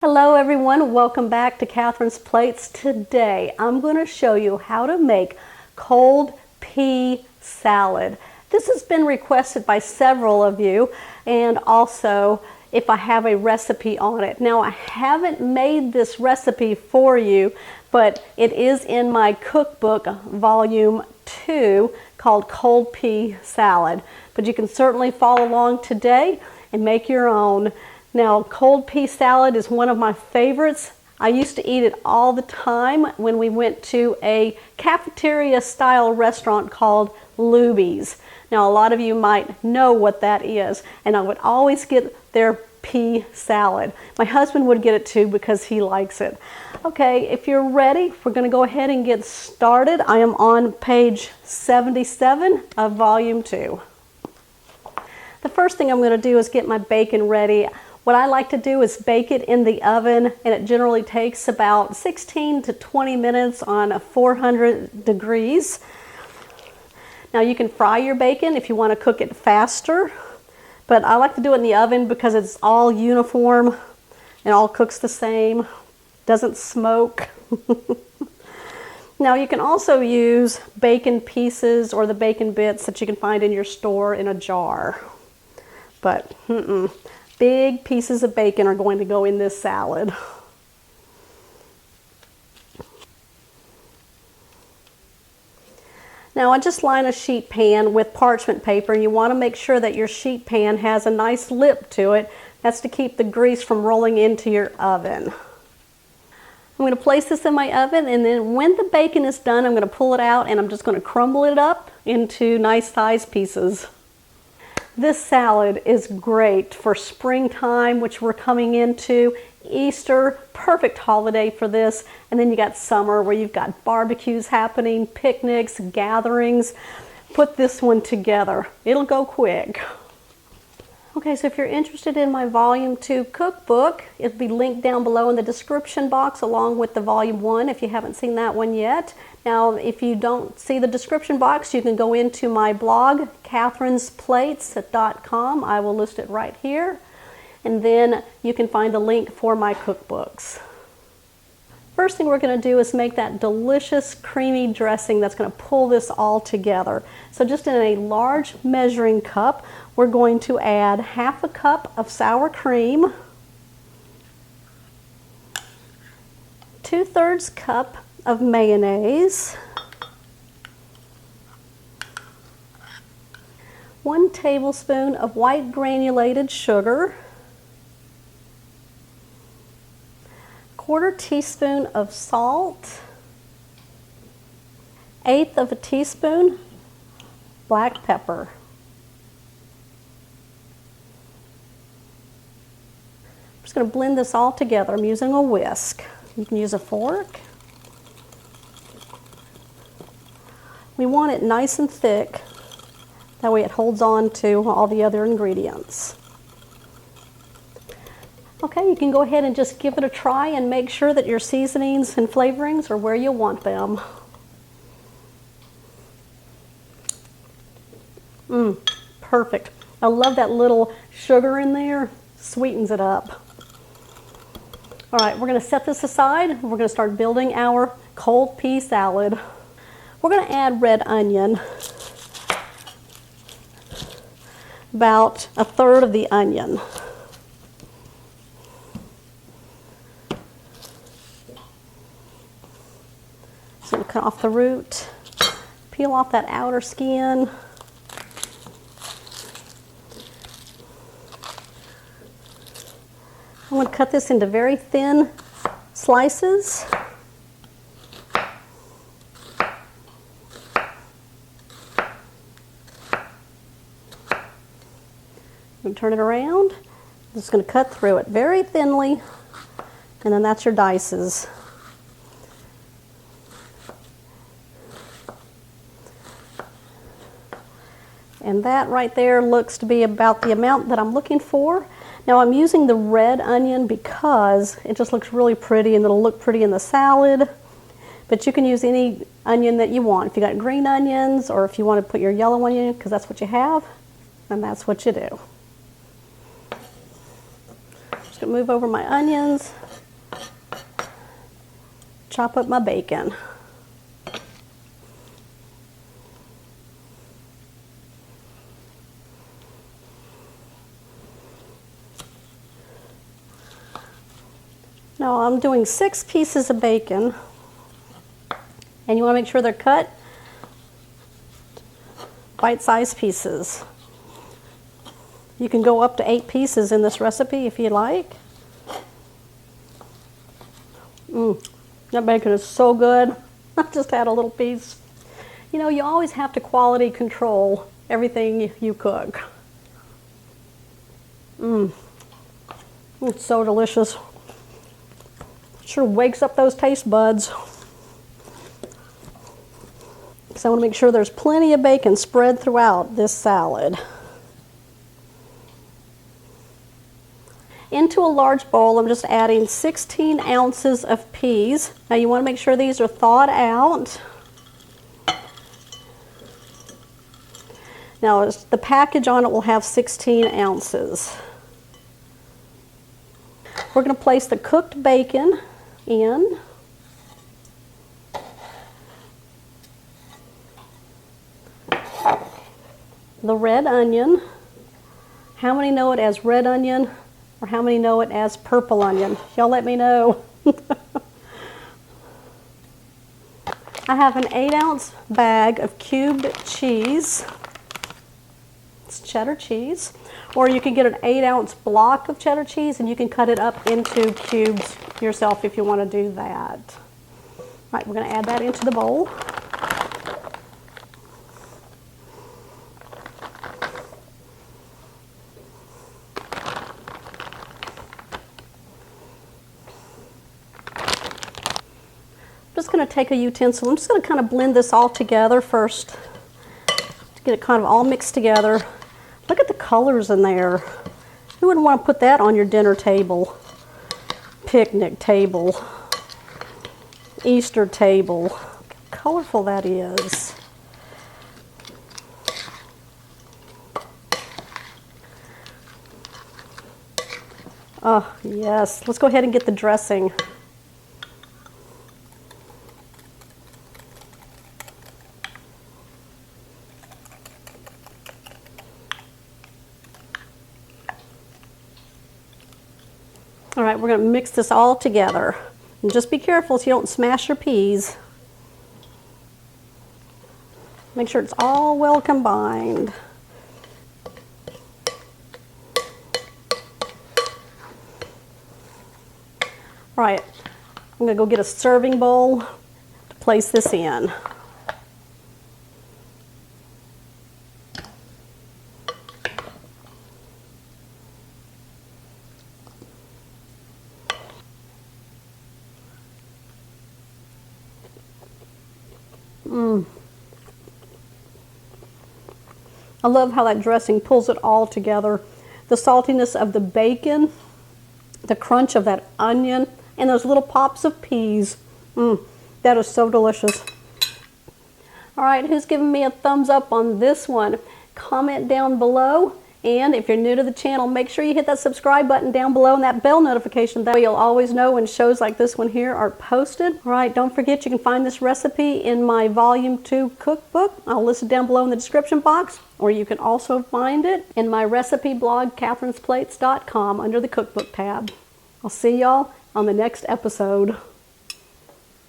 Hello everyone, welcome back to Catherine's Plates. Today I'm going to show you how to make cold pea salad. This has been requested by several of you, and also if I have a recipe on it. Now I haven't made this recipe for you, but it is in my cookbook volume 2 called Cold Pea Salad. But you can certainly follow along today and make your own. Now, cold pea salad is one of my favorites. I used to eat it all the time when we went to a cafeteria style restaurant called Luby's. Now, a lot of you might know what that is, and I would always get their pea salad. My husband would get it too because he likes it. Okay, if you're ready, we're going to go ahead and get started. I am on page 77 of volume 2. The first thing I'm going to do is get my bacon ready. What I like to do is bake it in the oven, and it generally takes about 16 to 20 minutes on 400 degrees. Now you can fry your bacon if you want to cook it faster, but I like to do it in the oven because it's all uniform and all cooks the same, doesn't smoke. Now you can also use bacon pieces or the bacon bits that you can find in your store in a jar. But big pieces of bacon are going to go in this salad. Now I just line a sheet pan with parchment paper. You want to make sure that your sheet pan has a nice lip to it. That's to keep the grease from rolling into your oven. I'm going to place this in my oven, and then when the bacon is done, I'm going to pull it out and I'm just going to crumble it up into nice sized pieces. This salad is great for springtime, which we're coming into, Easter, perfect holiday for this, and then you got summer where you've got barbecues happening, picnics, gatherings. Put this one together. It'll go quick. Okay, so if you're interested in my volume 2 cookbook, it'll be linked down below in the description box along with the volume 1 if you haven't seen that one yet. Now, if you don't see the description box, you can go into my blog, catherinesplates.com. I will list it right here. And then you can find a link for my cookbooks. First thing we're going to do is make that delicious creamy dressing that's going to pull this all together. So just in a large measuring cup, we're going to add half a cup of sour cream, 2/3 cup of mayonnaise, 1 tablespoon of white granulated sugar, 1/4 teaspoon of salt, 1/8 of a teaspoon black pepper. I'm just going to blend this all together. I'm using a whisk. You can use a fork. We want it nice and thick. That way it holds on to all the other ingredients. Okay, you can go ahead and just give it a try and make sure that your seasonings and flavorings are where you want them. Perfect. I love that little sugar in there. Sweetens it up. All right, we're going to set this aside. We're going to start building our cold pea salad. We're going to add red onion. About 1/3 of the onion. So we'll cut off the root, peel off that outer skin. I'm going to cut this into very thin slices. I'm going to turn it around. I'm just going to cut through it very thinly, and then that's your dices. And that right there looks to be about the amount that I'm looking for. Now I'm using the red onion because it just looks really pretty and it'll look pretty in the salad. But you can use any onion that you want. If you got green onions, or if you want to put your yellow onion because that's what you have, then that's what you do. Just gonna move over my onions. chop up my bacon. Now I'm doing 6 pieces of bacon, and you want to make sure they're cut bite-sized pieces. You can go up to 8 pieces in this recipe if you like. That bacon is so good. I just had a little piece. You know, you always have to quality control everything you cook. It's so delicious. Sure wakes up those taste buds. So I want to make sure there's plenty of bacon spread throughout this salad. Into a large bowl, I'm just adding 16 ounces of peas. Now you want to make sure these are thawed out. Now the package on it will have 16 ounces. We're going to place the cooked bacon in. The red onion. How many know it as red onion, or how many know it as purple onion? Y'all let me know. I have an 8-ounce bag of cubed cheese. It's cheddar cheese. Or you can get an 8-ounce block of cheddar cheese and you can cut it up into cubes yourself if you want to do that. All right, we're going to add that into the bowl. I'm just going to take a utensil. I'm just going to kind of blend this all together first to get it kind of all mixed together. Look at the colors in there. Who wouldn't want to put that on your dinner table, picnic table, Easter table? Look how colorful that is. Oh, yes. Let's go ahead and get the dressing. All right, we're going to mix this all together. And just be careful so you don't smash your peas. Make sure it's all well combined. All right, I'm going to go get a serving bowl to place this in. I love how that dressing pulls it all together. The saltiness of the bacon, the crunch of that onion, and those little pops of peas. That is so delicious. All right, who's giving me a thumbs up on this one? Comment down below. And if you're new to the channel, make sure you hit that subscribe button down below and that bell notification. That way you'll always know when shows like this one here are posted. All right, don't forget you can find this recipe in my Volume 2 cookbook. I'll list it down below in the description box. Or you can also find it in my recipe blog, katherinesplates.com, under the cookbook tab. I'll see y'all on the next episode.